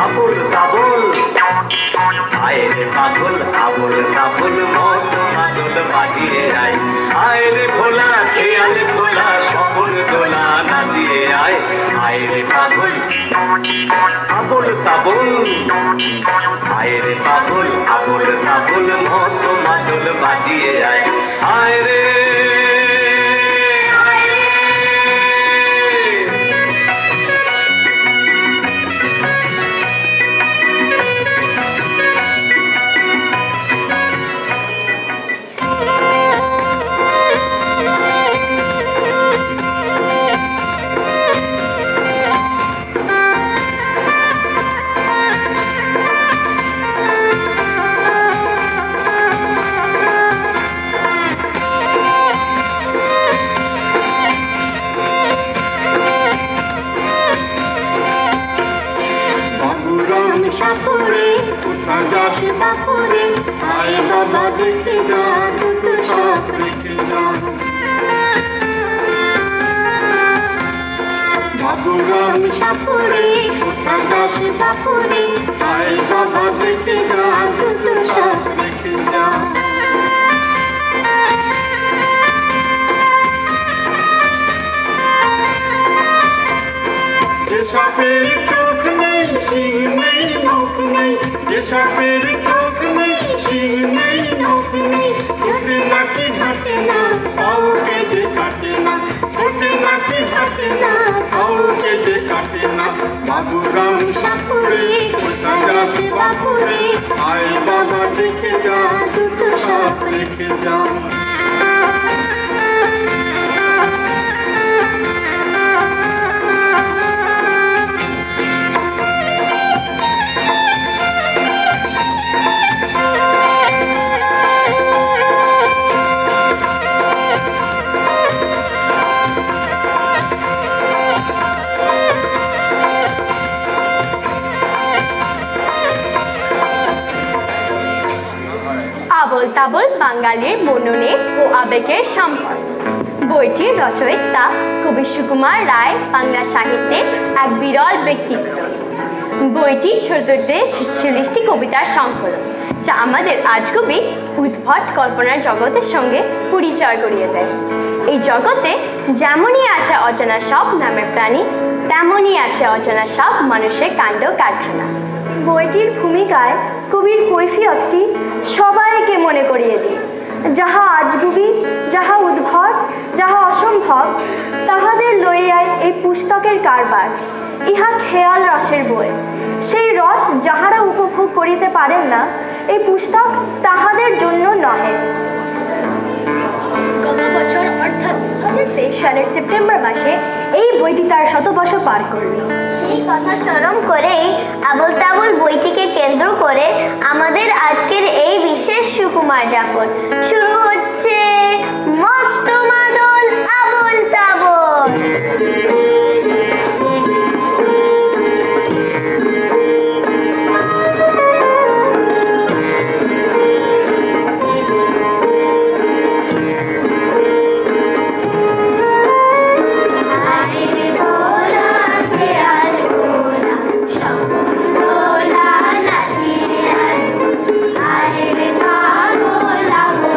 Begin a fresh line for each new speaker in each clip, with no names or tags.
আবুল তাবুল আয় রে পাগল আবুল তাবুল মত মাদল বাজিয়ে আয় আয় রে ভোলা খেয়াল খোলা সকল দোলা নাচিয়ে আয় আয় রে পাগল আবুল তাবুল আয় রে পাগল আবুল তাবুল মত মাদল বাজিয়ে আয় আয় রে
তাবল বাঙালির মননে ও আবেগের সম্পদ। বইটির রচয়িতা কবি সুকুমার রায় বাংলা সাহিত্যের এক বিরল ব্যক্তিত্ব। বইটি 46টি কবিতার সংকলন, যা আমাদের আজগুবি উদ্ভট কল্পনার জগতের সঙ্গে পরিচয় করিয়ে দেয়। এই জগতে যেমনই আছে অজানা সব নামের প্রাণী, তেমনই আছে অজানা সব মানুষের কাণ্ড কারখানা। বইটির ভূমিকায় কবির কৈফিয়তটি সবাইকে মনে করিয়ে দিই, যাহা আজগুবি, যাহা উদ্ভট, যাহা অসম্ভব, তাহাদের লইয়াই এই পুস্তকের কারবার। ইহা খেয়াল রসের বই, সেই রস যাহারা উপভোগ করিতে পারেন না, এই পুস্তক তাহাদের জন্য নহে। গত বছর অর্থাৎ 2023 সালের সেপ্টেম্বর মাসে এই বইটি তার 100 বছর পার করল।
সেই কথা স্মরণ করেই আবুল তাবুল বইটিকে কেন্দ্র করে আমাদের আজকের এই বিশেষ সুকুমার যাপন শুরু হচ্ছে। মত্ত মাদল আবুল তাবুল।
পাগল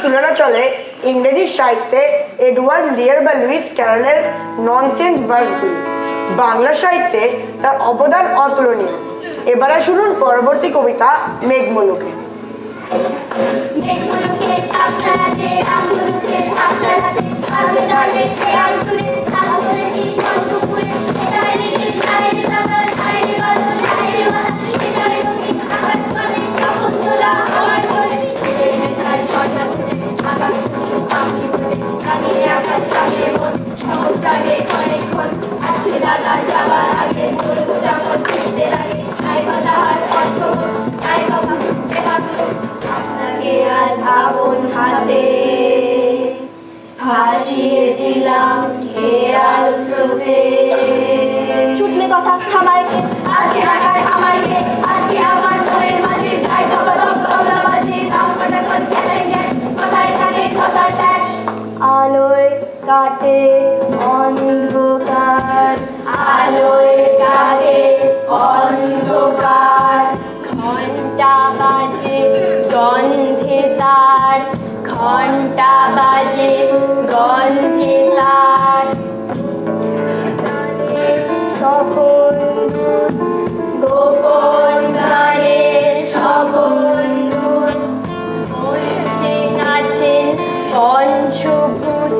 তুলনা চলে ইংরেজি সাহিত্যে এডওয়ার্ড লিয়ার বা লুইস ক্যারলের ননসেন্স ভার্সগুলি। বাংলা সাহিত্যে তার অবদান অতুলনীয়। এবারে শুনুন পরবর্তী কবিতা মেঘমুলুকে।
ভাসিয়ে দিলাম খেয়াল স্রোতে। ছুটলে কথা থামাইকে আজকে রাখার আমারকে আজকে আমার মনের মাঝে গায়ে গলা বাজে দাম কাটা কথায় থাকে কথার ট্যাক্স। আলোয় কাটে অন্ধকার আলোয় কাটে অন্ধকার ঘন্টা বাজে গন্ধে তার ঘন্টা বাজে গন্ধে তার সকল গোপন গানে সকল মঞ্চে নাচেন পঞ্চভূত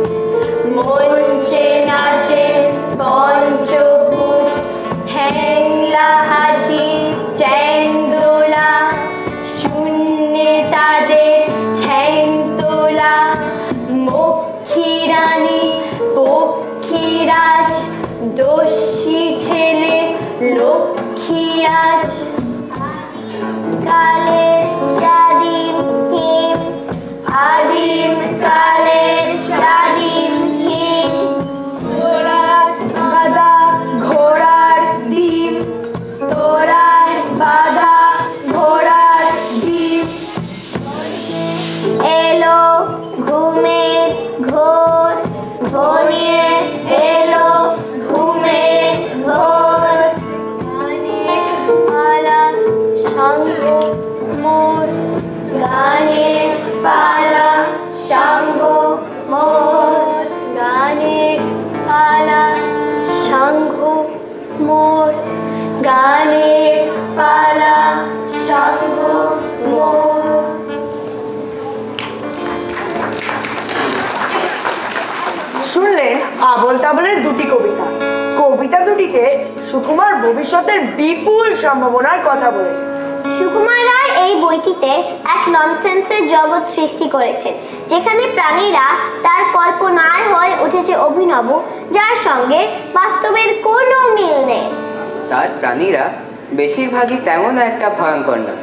মঞ্চে নাচেন পঞ্চভূত হ্যাংলা হাতি চ্যাংদোলা শূন্যে তাদের ঠ্যাং তোলা মক্ষী রানী পক্ষীরাজ দস্যি ছেলে লক্ষ্মী আজ
কালের চাঁদিম হিম আদিম কালের চাঁদিম হিম
তোরার বাধা ঘোড়ার দ্বীপ তোরার বাধা ঘোড়ার দ্বীপ
এলো ঘুমের ঘোর ঘনিয়ে এলো ঘুমের ঘোর
গানের পালা সাঙ্গ মোর গানের পালা সাঙ্গ মোর গানের পালা সাঙ্গ মোর গানের পালা সাঙ্গ মোর।
শুনলেন আবোল তাবোলের দুটি কবিতা। কবিতা দুটিতে সুকুমার ভবিষ্যতের বিপুল সম্ভাবনার কথা বলেছে।
সুকুমার রায় এই বইটিতে এক ননসেন্সের জগৎ সৃষ্টি করেছেন, যেখানে প্রাণীরা তার কল্পনায় হয়ে উঠেছে অভিনব, যার সঙ্গে বাস্তবের কোনো মিল নেই।
তার প্রাণীরা বেশিরভাগই তেমন একটা ভয়ঙ্কর না।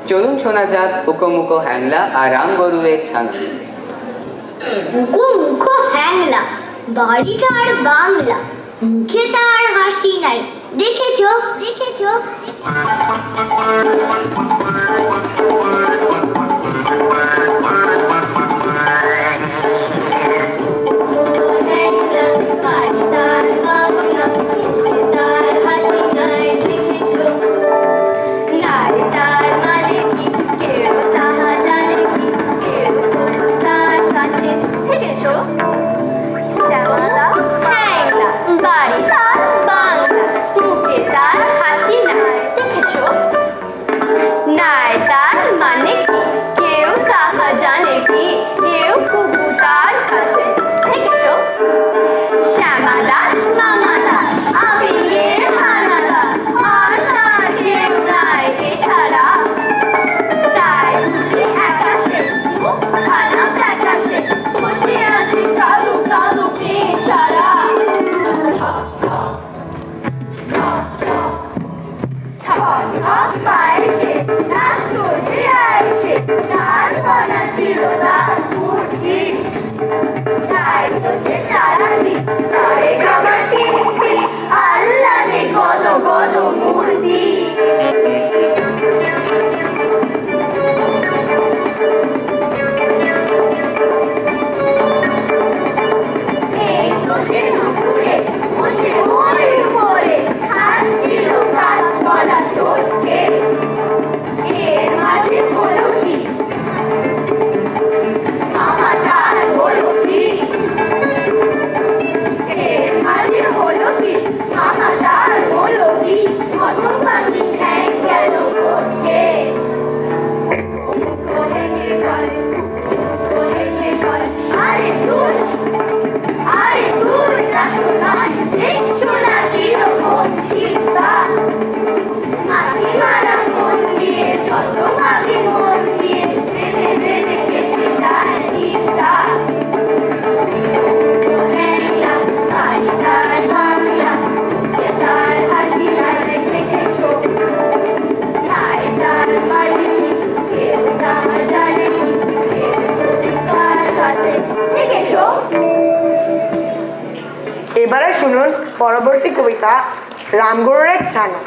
চলুন শোনা যাক উকোমুকো হ্যাংলা আর রামগরুয়ের ছানা।
মুখো হ্যাংলা বাড়ি তার বাংলা, মুখে তার হাসি নাই, দেখেছো দেখেছো
নাই তার মানে কি কেউ তাহা জানে
রেখেছো?
এবারে শুনুন পরবর্তী কবিতা রামগরুর এক ছানা।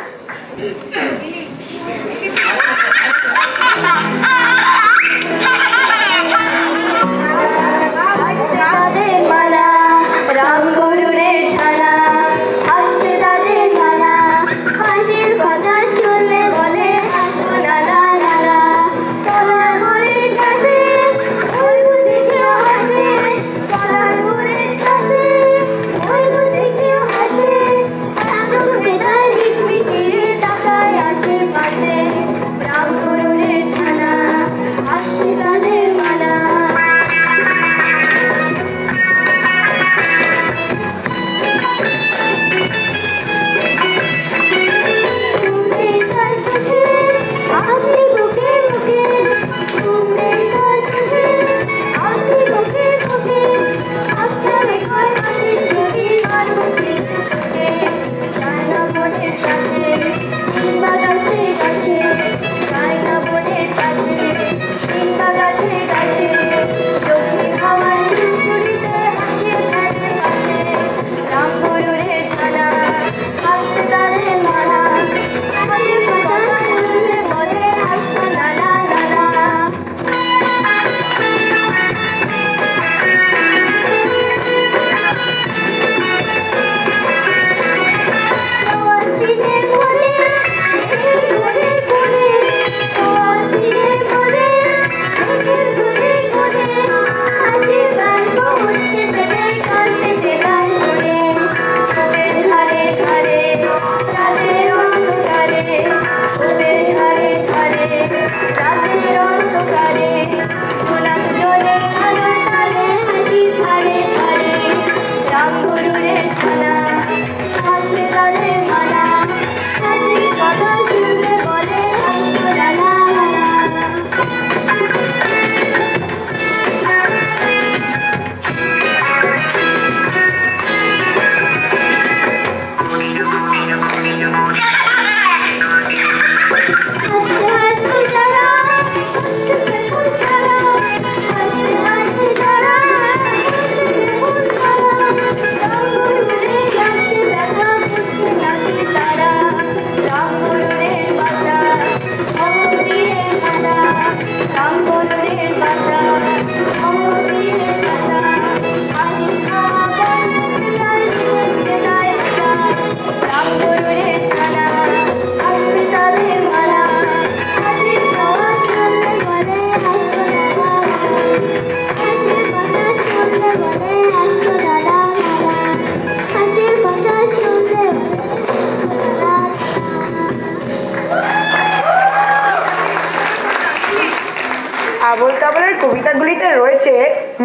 আবোল তাবোলের কবিতাগুলিতে রয়েছে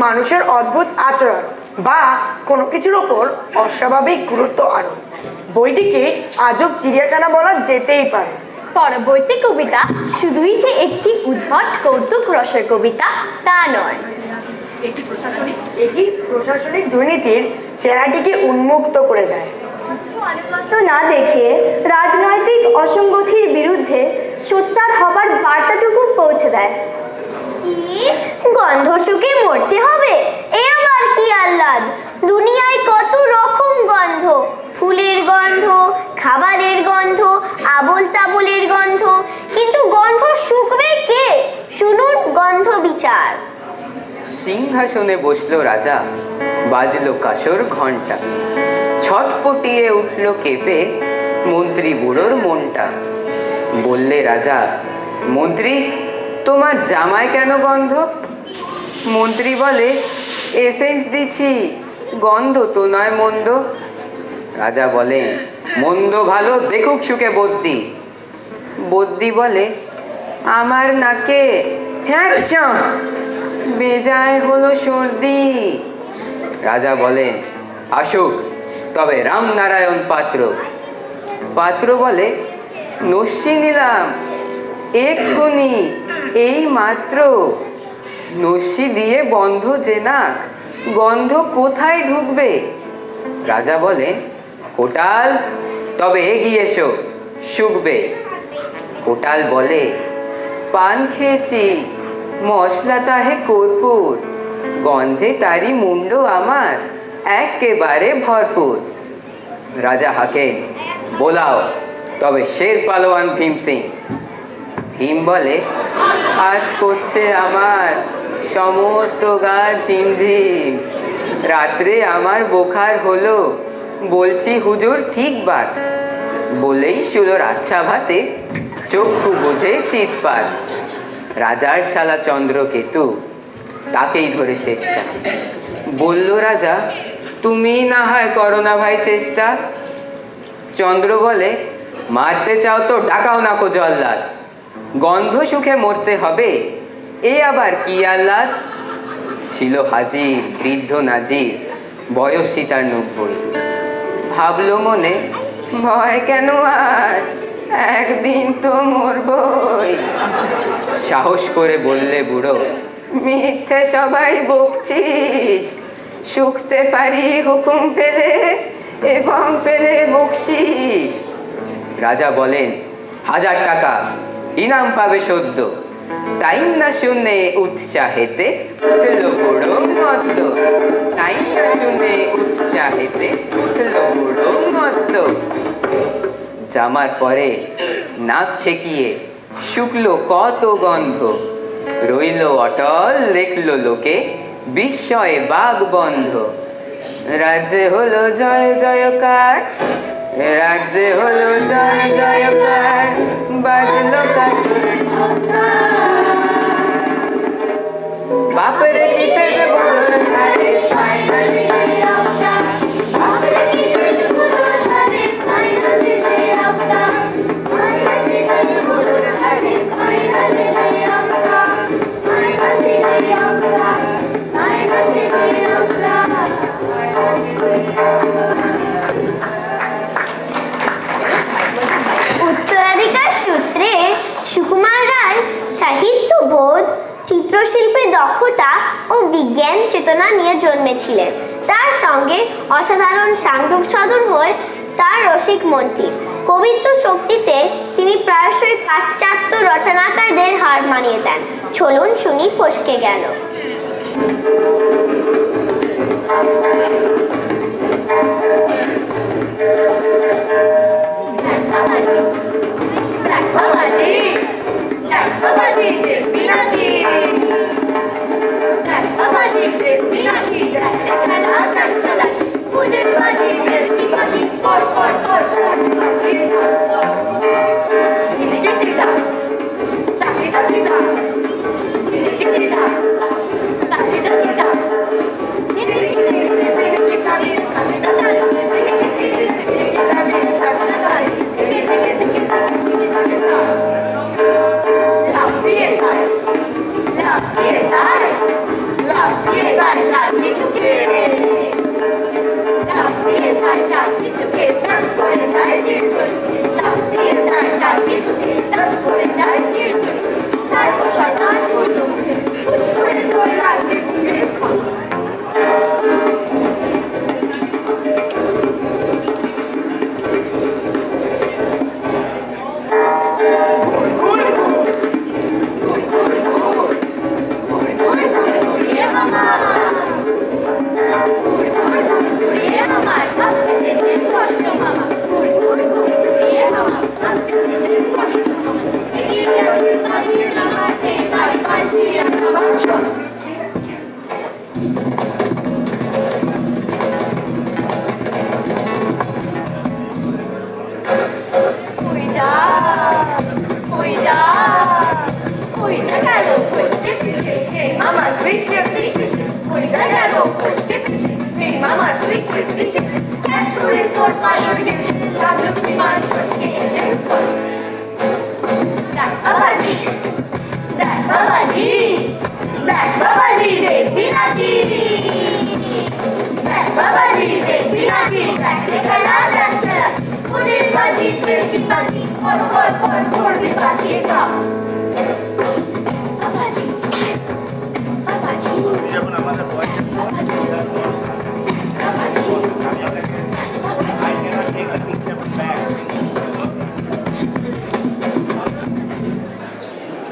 মানুষের অদ্ভুত আচরণ বা কোনো কিছুর ওপর অস্বাভাবিক গুরুত্ব আরোপ। বইটিকে আজব চিড়িয়াখানা বলা যেতেই পারে।
পরবর্তী কবিতা শুধুই যে একটি উদ্ভট কৌতুক রসের কবিতা তা নয়,
এটি প্রশাসনিক দুর্নীতির চেহারাটিকে উন্মুক্ত করে দেয়।
তো না দেখিয়ে রাজনৈতিক অসঙ্গতির বিরুদ্ধে সোচ্চার হবার বার্তাটুকু পৌঁছে দেয়।
কি গন্ধ শুকে মরতে হবে, এ আবার কি আহ্লাদ! দুনিয়ায় কত রকম গন্ধ, ফুলের গন্ধ, খাবারের গন্ধ, আবোল তাবোলের গন্ধ, কিন্তু গন্ধ শুকবে কে? শুনুন গন্ধ বিচার।
সিংহাসনে বসলো রাজা, বাজলো কাসর ঘন্টা, ছটপটিয়ে উঠল কেঁপে মন্ত্রী বুড়োর মনটা। বললে রাজা, মন্ত্রী তোমার জামায় কেন গন্ধ? মন্ত্রী বলে, এসেন্স দিচ্ছি, গন্ধ তো নয় মন্দ। রাজা বলে, মন্দ ভালো দেখুক সুখে বদ্যি। বদ্যি বলে, আমার নাকে হ্যাঁ বেজায় হলো সর্দি। রাজা বলেন, আসুক তবে রামনারায়ণ পাত্র। পাত্র বলে, নস্যি নিলাম এক্ষুনি এই মাত্র। নস্যি দিয়ে বন্ধ যে নাক, গন্ধ কোথায় ঢুকবে? রাজা বলেন, কোটাল তবে এগিয়ে এসো শুকবে। কোটাল বলে, পান খেয়েছি মশলা তাহে কর্পূর, গন্ধে তারি মুন্ড আমার একেবারে ভরপুর। রাজা হাঁকেন, বোলাও তবে শের পালোয়ান ভীম সিং। ভীম বলে, আজ করছে আমার সমস্ত গা ঝিমঝিম, রাত্রে আমার বোখার হলো, বলছি হুজুর ঠিক বাত। বলেই শুলোর আচ্ছা ভাতে চক্ষু বোঝে চিৎপাত। রাজার শালা চন্দ্রকেতু, তাকেই ধরে শেষটা। বলল রাজা, তুমি না হয় করো না ভাই চেষ্টা। চন্দ্র বলে, মারতে চাও তো ডাকাও না কো জল্লাদ, গন্ধ সুখে মরতে হবে, এ আবার কি আহ্লাদ। ছিল হাজির বৃদ্ধ নাজির, বয়সী তার 90। ভাবলো মনে, ভয় কেন আর, একদিন তো মরবই। সাহস করে বললে বুড়ো, মিথ্যে সবাই বকছিস, শুকতে পারি হুকুম পেলে এবং পেলে বকশিস। রাজা বলেন, 1000 টাকা ইনাম পাবে সদ্য। তাই না শুনে উৎসাহেতে উঠল বুড়ো মদ্দ, তাই না শুনে উৎসাহেতে উঠল বুড়ো মদ্দ। জামার পরে নাক ঠেকিয়ে শুকলো কত গন্ধ, রইল অটল দেখল লোকে বিস্ময়ে বাগ বন্ধ। রাজ্যে হলো জয় জয়কার, রাজ্যে হলো জয় জয়কার, বাজলো কাশি বাপরে দিতে যে বড় ধারে,
উত্তরাধিকার সূত্রে সুকুমার রায় সাহিত্যবোধ, চিত্রশিল্পে দক্ষতা ও বিজ্ঞান চেতনা নিয়ে জন্মেছিলেন। তার সঙ্গে অসাধারণ সংযোগ সাধন হয় তার রসিক মনটির। কবিত্ব শক্তিতে তিনি প্রায়শই পাশ্চাত্য রচনাকারদের হার মানিয়ে দেন। চলুন শুনি ফসকে গেল।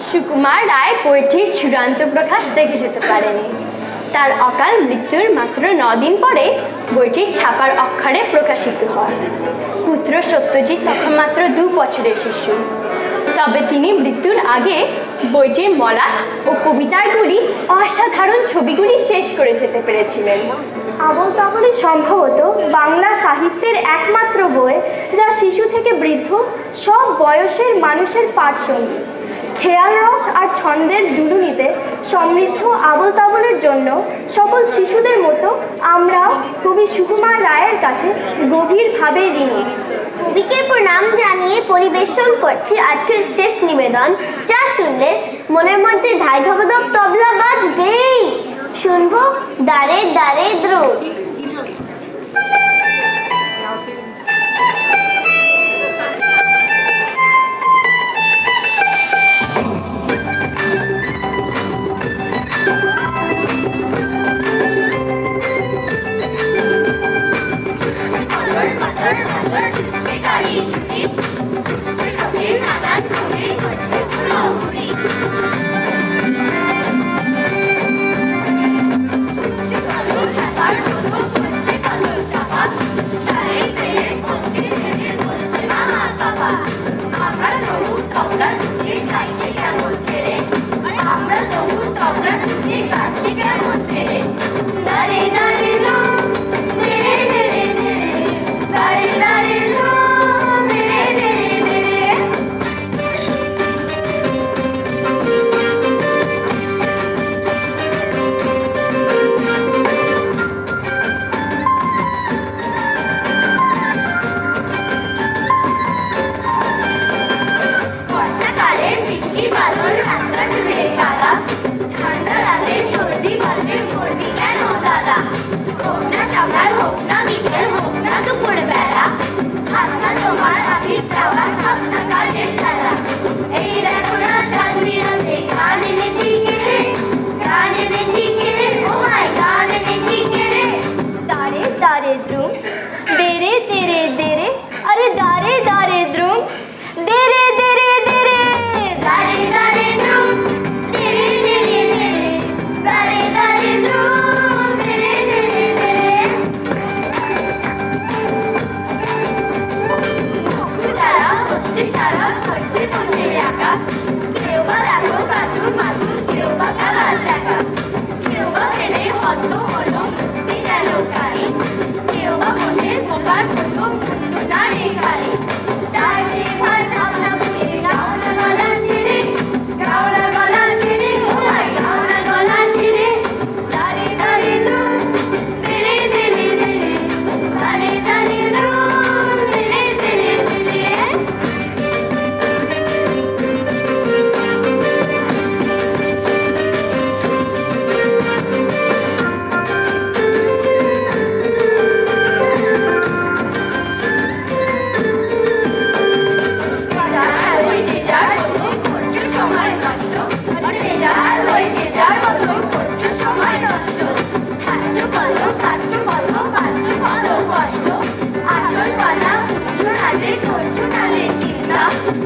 সুকুমার রায় বইটির চূড়ান্ত প্রকাশ দেখে যেতে পারেনি। তার অকাল মৃত্যুর মাত্র 9 দিন পরে বইটি ছাপার অক্ষরে প্রকাশিত হয়। পুত্র সত্যজিৎ তখন মাত্র 2 বছরের শিশু। তবে তিনি মৃত্যুর আগে বইটির মলাট ও কবিতাগুলি অসাধারণ ছবিগুলি শেষ করে যেতে পেরেছিলেন।
আবোল তাবোলই সম্ভবত বাংলা সাহিত্যের একমাত্র বই যা শিশু থেকে বৃদ্ধ সব বয়সের মানুষের পাঠসঙ্গী। খেয়াল রস আর ছন্দের দুলুনিতে সমৃদ্ধ আবোল তাবোলের জন্য সকল শিশুদের মতো আমরাও কবি সুকুমার রায়ের কাছে গভীরভাবে ঋণী।
কবিকে প্রণাম জানিয়ে পরিবেশন করছি আজকের শেষ নিবেদন, যা শুনলে মনের মধ্যে ধাই ধপধপ তবলা বাজবেই। শুনবো দাঁড়ে দাঁড়ে দ্রোহ।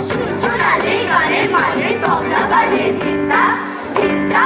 সূর্য রাজে গানের মাঝে তবলা বাজে ধিত্তা ধিত্তা।